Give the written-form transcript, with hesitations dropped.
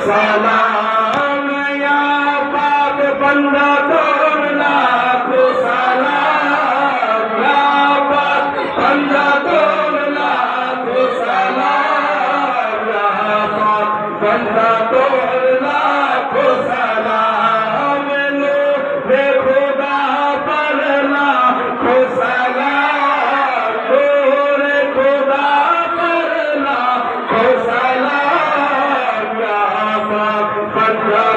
सलाम या पाक बंदा तोर लाखो सलाम या पाक बंदा तोर लाखो सलाम या पाक बंदा तोर लाखो सलाम नूरे खुदा पर लाखो सलाम नूरे खुदा पर लाखो सलाम या पाक बंदा